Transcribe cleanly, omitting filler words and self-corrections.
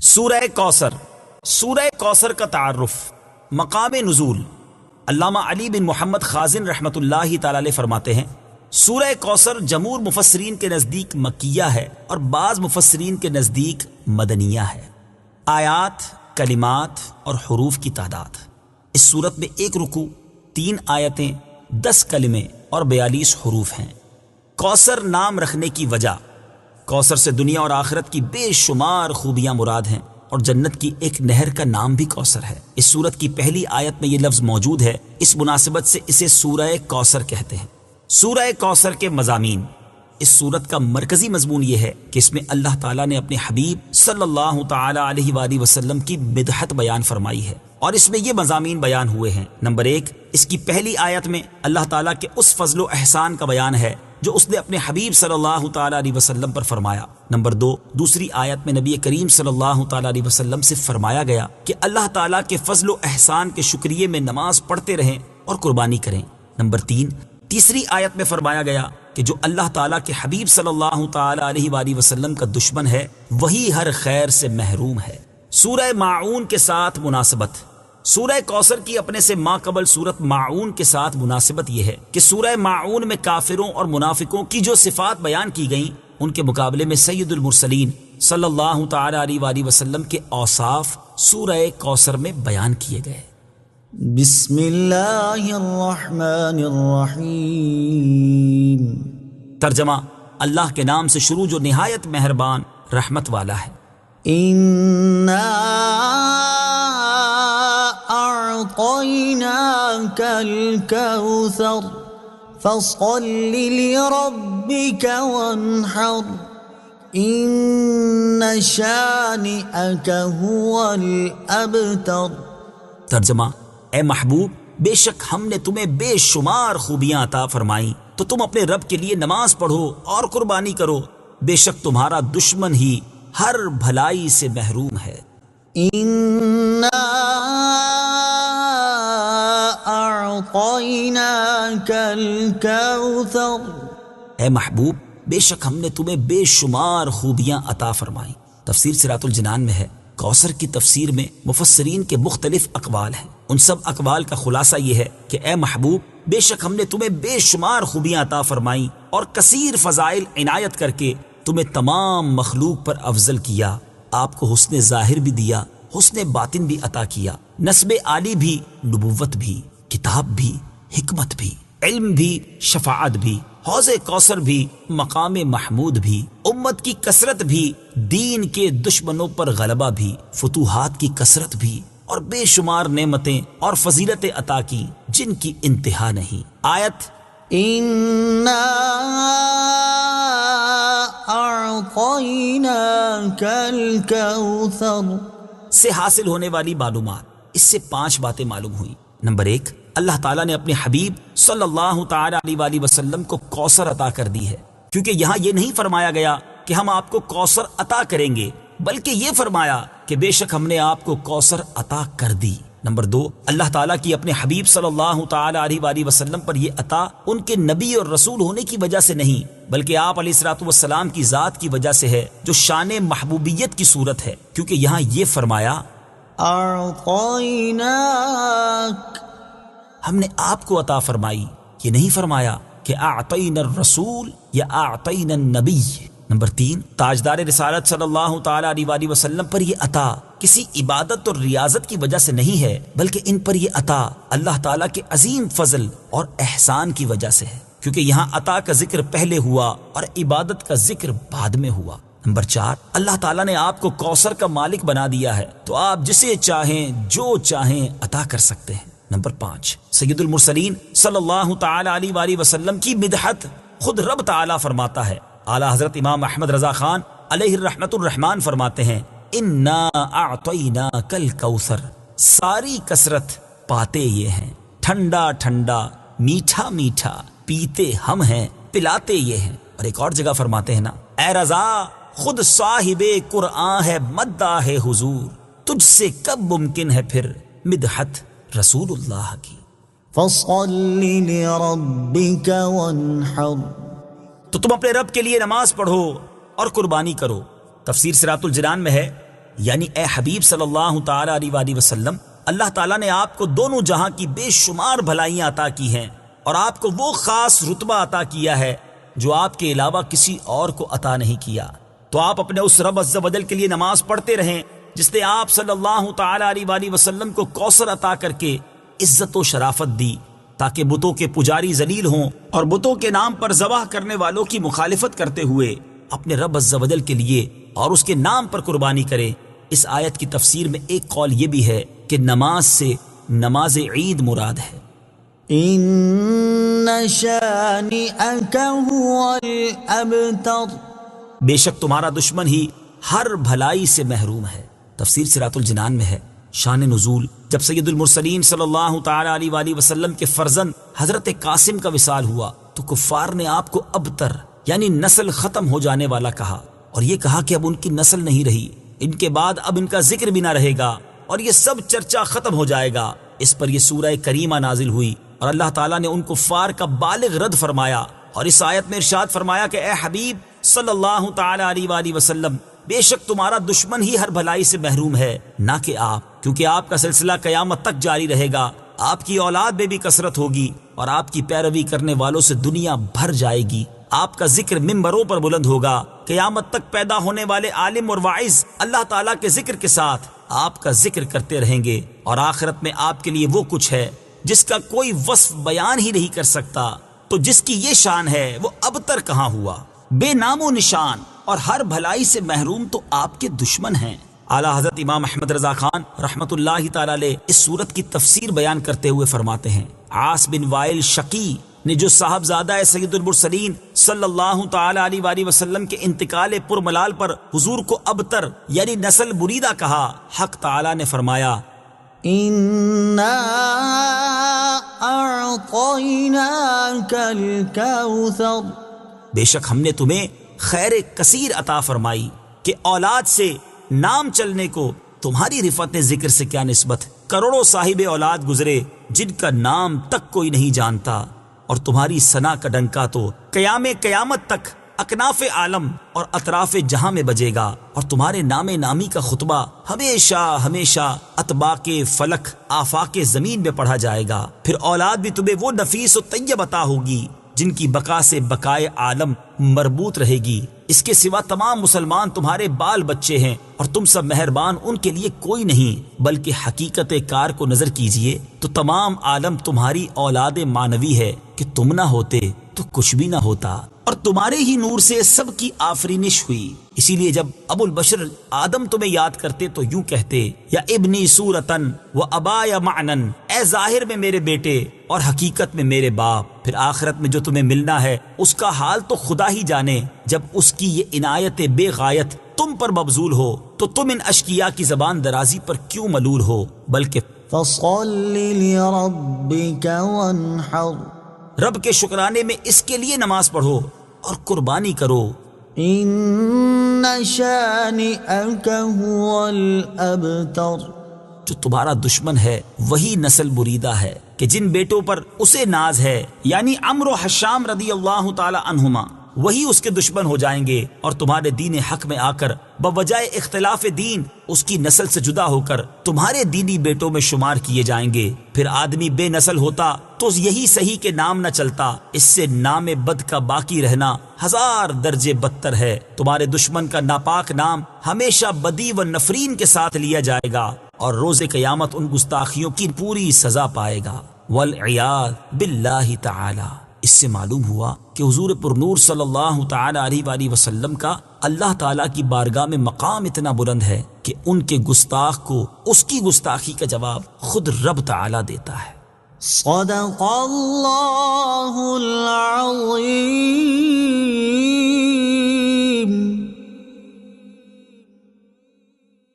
سورہ کوثر۔ سورہ کوثر کا تعارف، مقام نزول۔ علامہ علی بن محمد خازن رحمۃ اللہ تعالی علیہ فرماتے ہیں سورہ کوثر جمہور مفسرین کے نزدیک مکیہ ہے اور بعض مفسرین کے نزدیک مدنیہ ہے۔ آیات، کلمات اور حروف کی تعداد، اس صورت میں 1 رکوع، 3 آیتیں، 10 کلمے اور 42 حروف ہیں۔ کوثر نام رکھنے کی وجہ، کوثر سے دنیا اور آخرت کی بے شمار خوبیاں مراد ہیں اور جنت کی ایک نہر کا نام بھی کوثر ہے۔ اس سورت کی پہلی آیت میں یہ لفظ موجود ہے، اس مناسبت سے اسے سورہ کوثر کہتے ہیں۔ سورہ کوثر کے مضامین، اس سورت کا مرکزی مضمون یہ ہے کہ اس میں اللہ تعالیٰ نے اپنے حبیب صلی اللہ تعالی علیہ وآلہ وسلم کی مدحت بیان فرمائی ہے، اور اس میں یہ مضامین بیان ہوئے ہیں۔ نمبر 1، اس کی پہلی آیت میں اللہ تعالیٰ کے اس فضل و احسان کا بیان ہے جو اس نے اپنے حبیب صلی اللہ تعالی علیہ وسلم پر فرمایا۔ نمبر 2، دوسری آیت میں نبی کریم صلی اللہ تعالی علیہ وسلم سے فرمایا گیا کہ اللہ تعالیٰ کے فضل و احسان کے شکریے میں نماز پڑھتے رہیں اور قربانی کریں۔ نمبر 3، تیسری آیت میں فرمایا گیا کہ جو اللہ تعالیٰ کے حبیب صلی اللہ تعالی علیہ وآلہ وسلم کا دشمن ہے وہی ہر خیر سے محروم ہے۔ سورہ ماعون کے ساتھ مناسبت، سورہ کوثر کی اپنے سے ماقبل سورت ماعون کے ساتھ مناسبت یہ ہے کہ سورہ ماعون میں کافروں اور منافقوں کی جو صفات بیان کی گئیں ان کے مقابلے میں سید المرسلین صلی اللہ تعالی علیہ وآلہ وسلم کے اوصاف سورہ کوثر میں بیان کیے گئے۔ بسم اللہ الرحمن الرحیم۔ ترجمہ، اللہ کے نام سے شروع جو نہایت مہربان رحمت والا ہے۔ اِنَّا أعطيناك الكوثر فصل لربك وانحر إن شانئك هو الأبتر۔ ترجمہ، اے محبوب، بے شک ہم نے تمہیں بے شمار خوبیاں عطا فرمائیں تو تم اپنے رب کے لیے نماز پڑھو اور قربانی کرو، بے شک تمہارا دشمن ہی ہر بھلائی سے محروم ہے۔ أعطيناك الكوثر، اے محبوب، بے شک ہم نے تمہیں بے شمار خوبیاں عطا فرمائیں۔ تفسیر صراط الجنان میں ہے، کوثر کی تفسیر میں مفسرین کے مختلف اقوال ہیں، ان سب اقوال کا خلاصہ یہ ہے کہ اے محبوب، بے شک ہم نے تمہیں بے شمار خوبیاں عطا فرمائیں اور کثیر فضائل عنایت کر کے تمہیں تمام مخلوق پر افضل کیا، آپ کو حسن ظاہر بھی دیا، حسن باطن بھی عطا کیا، نسب عالی بھی، نبوت بھی، کتاب بھی، حکمت بھی، علم بھی، شفاعت بھی، حوض کوثر بھی، مقام محمود بھی، امت کی کثرت بھی، دین کے دشمنوں پر غلبہ بھی، فتوحات کی کثرت بھی، اور بے شمار نعمتیں اور فضیلتیں عطا کی جن کی انتہا نہیں۔ آیت إِنَّا أَعْطَيْنَاكَ الْكَوْثَرَ سے حاصل ہونے والی معلومات، اس سے 5 باتیں معلوم ہوئیں۔ نمبر 1، اللہ تعالیٰ نے اپنے حبیب صلی اللہ تعالی علیہ وآلہ وسلم کو کوثر عطا کر دی ہے، کیونکہ یہاں یہ نہیں فرمایا گیا کہ ہم آپ کو کوثر عطا کریں گے، بلکہ یہ فرمایا کہ بے شک ہم نے آپ کو کوثر عطا کر دی۔ نمبر 2، اللہ تعالیٰ کی اپنے حبیب صلی اللہ تعالی علیہ وآلہ وسلم پر یہ عطا ان کے نبی اور رسول ہونے کی وجہ سے نہیں، بلکہ آپ علیہ الصلوۃ والسلام کی ذات کی وجہ سے ہے، جو شان محبوبیت کی صورت ہے، کیونکہ یہاں یہ فرمایا أَعْطَيْنَاكَ، ہم نے آپ کو عطا فرمائی، یہ نہیں فرمایا کہ اعطینا الرسول یا اعطینا النبی۔ نمبر 3، تاجدار رسالت صلی اللہ تعالی علیہ وآلہ وسلم پر یہ عطا کسی عبادت اور ریاضت کی وجہ سے نہیں ہے، بلکہ ان پر یہ عطا اللہ تعالیٰ کے عظیم فضل اور احسان کی وجہ سے ہے، کیونکہ یہاں عطا کا ذکر پہلے ہوا اور عبادت کا ذکر بعد میں ہوا۔ نمبر 4، اللہ تعالیٰ نے آپ کو کوثر کا مالک بنا دیا ہے تو آپ جسے چاہیں جو چاہیں عطا کر سکتے ہیں۔ نمبر 5، سید المرسلین صلی اللہ تعالی علیہ وآلہ وسلم کی مدحت خود رب تعالیٰ فرماتا ہے۔ اعلیٰ حضرت امام احمد رضا خان علیہ الرحمت الرحمان فرماتے ہیں، انا اعطیناک الکوثر، ساری کثرت پاتے یہ ہیں، ٹھنڈا ٹھنڈا، میٹھا میٹھا، پیتے ہم ہیں، پلاتے یہ ہیں۔ اور ایک اور جگہ فرماتے ہیں نا، اے رضا خود صاحب قرآن ہے، مداح ہے حضور، تجھ سے کب ممکن ہے پھر مدحت رسول اللہ کی۔ فَصَلِّ لِرَبِّكَ وَانْحَرْ، تو تم اپنے رب کے لیے نماز پڑھو اور قربانی کرو۔ تفسیر صراط الجنان میں ہے، یعنی اے حبیب صلی اللہ تعالی علیہ وآلہ وسلم، اللہ تعالیٰ نے آپ کو دونوں جہاں کی بے شمار بھلائیاں عطا کی ہیں اور آپ کو وہ خاص رتبہ عطا کیا ہے جو آپ کے علاوہ کسی اور کو عطا نہیں کیا۔ تو آپ اپنے اس رب عز و جل کے لیے نماز پڑھتے رہیں جس نے آپ صلی اللہ تعالی علیہ وآلہ وسلم کو کوثر عطا کر کے عزت و شرافت دی، تاکہ بتوں کے پجاری ذلیل ہوں اور بتوں کے نام پر ذبح کرنے والوں کی مخالفت کرتے ہوئے اپنے رب عز و جل کے لیے اور اس کے نام پر قربانی کرے۔ اس آیت کی تفسیر میں ایک قول یہ بھی ہے کہ نماز سے نماز عید مراد ہے۔ ان شانئک هو الابتر، بے شک تمہارا دشمن ہی ہر بھلائی سے محروم ہے۔ تفسیر صراط الجنان میں ہے۔ شان نزول، جب سید المرسلین صلی اللہ تعالی علیہ وآلہ وسلم کے فرزند حضرت قاسم کا وصال ہوا تو کفار نے آپ کو ابتر یعنی نسل ختم ہو جانے والا کہا، اور یہ کہا کہ اب ان کی نسل نہیں رہی، ان کے بعد اب ان کا ذکر بھی نہ رہے گا اور یہ سب چرچا ختم ہو جائے گا۔ اس پر یہ سورہ کریمہ نازل ہوئی اور اللہ تعالیٰ نے ان کفار کا بالغ رد فرمایا، اور اس آیت میں ارشاد فرمایا کہ اے حبیب صلی اللہ تعالی علیہ وآلہ وسلم، بے شک تمہارا دشمن ہی ہر بھلائی سے محروم ہے، نہ کہ آپ، کیونکہ آپ کا سلسلہ قیامت تک جاری رہے گا، آپ کی اولاد میں بھی کثرت ہوگی اور آپ کی پیروی کرنے والوں سے دنیا بھر جائے گی۔ آپ کا ذکر ممبروں پر بلند ہوگا، قیامت تک پیدا ہونے والے عالم اور واعظ اللہ تعالیٰ کے ذکر کے ساتھ آپ کا ذکر کرتے رہیں گے، اور آخرت میں آپ کے لیے وہ کچھ ہے جس کا کوئی وصف بیان ہی نہیں کر سکتا۔ تو جس کی یہ شان ہے وہ ابتر کہاں ہوا، بے نام و نشان اور ہر بھلائی سے محروم تو آپ کے دشمن ہیں۔ اعلیٰ حضرت امام احمد رضا خان رحمۃ اللہ تعالی علیہ اس صورت کی تفسیر بیان کرتے ہوئے فرماتے ہیں، عاص بن وائل شقی نے جو صاحبزادہ سید المرسلین صلی اللہ تعالی علیہ وآلہ وسلم کے انتقال پرملال پر حضور کو ابتر یعنی نسل بریدہ کہا، حق تعالی نے فرمایا انا اعطیناک الکوثر، بے شک ہم نے تمہیں خیر کثیر عطا فرمائی، کہ اولاد سے نام چلنے کو تمہاری رفعت ذکر سے کیا نسبت، کروڑوں صاحب اولاد گزرے جن کا نام تک کوئی نہیں جانتا، اور تمہاری ثنا کا ڈنکا تو قیامت تک اکناف عالم اور اطراف جہاں میں بجے گا، اور تمہارے نام نامی کا خطبہ ہمیشہ ہمیشہ اطباق فلک آفاق زمین میں پڑھا جائے گا۔ پھر اولاد بھی تمہیں وہ نفیس و طیب عطا ہوگی جن کی بقا سے بقائے عالم مربوط رہے گی۔ اس کے سوا تمام مسلمان تمہارے بال بچے ہیں، اور تم سب مہربان ان کے لیے کوئی نہیں، بلکہ حقیقت کار کو نظر کیجئے تو تمام عالم تمہاری اولاد مانوی ہے، کہ تم نہ ہوتے تو کچھ بھی نہ ہوتا، اور تمہارے ہی نور سے سب کی آفرینش ہوئی۔ اسی لیے جب ابو البشر آدم تمہیں یاد کرتے تو یوں کہتے، یا ابنی صورتن و ابایا معنن، اے ظاہر میں میرے بیٹے اور حقیقت میں میرے باپ۔ پھر آخرت میں جو تمہیں ملنا ہے اس کا حال تو خدا ہی جانے، جب اس کی یہ عنایت بے غایت تم پر مبذول ہو تو تم ان اشقیاء کی زبان درازی پر کیوں ملول ہو، بلکہ فصل لربک وانحر، رب کے شکرانے میں اس کے لیے نماز پڑھو اور قربانی کرو۔ ان شانئک هو الابتر، جو تمہارا دشمن ہے وہی نسل بریدہ ہے، کہ جن بیٹوں پر اسے ناز ہے یعنی عمرو و حشام رضی اللہ تعالی عنہما، وہی اس کے دشمن ہو جائیں گے، اور تمہارے دین حق میں آ کر بوجہ اختلاف دین اس کی نسل سے جدا ہو کر تمہارے دینی بیٹوں میں شمار کیے جائیں گے۔ پھر آدمی بے نسل ہوتا تو یہی صحیح کہ نام نہ چلتا، اس سے نام بد کا باقی رہنا 1000 درجے بدتر ہے۔ تمہارے دشمن کا ناپاک نام ہمیشہ بدی و نفرین کے ساتھ لیا جائے گا، اور روز قیامت ان گستاخیوں کی پوری سزا پائے گا، والعیاذ باللہ تعالی۔ اس سے معلوم ہوا کہ حضور پرنور صلی اللہ تعالی علیہ وآلہ وسلم کا اللہ تعالیٰ کی بارگاہ میں مقام اتنا بلند ہے کہ ان کے گستاخ کو اس کی گستاخی کا جواب خود رب تعالیٰ دیتا ہے۔ صدق اللہ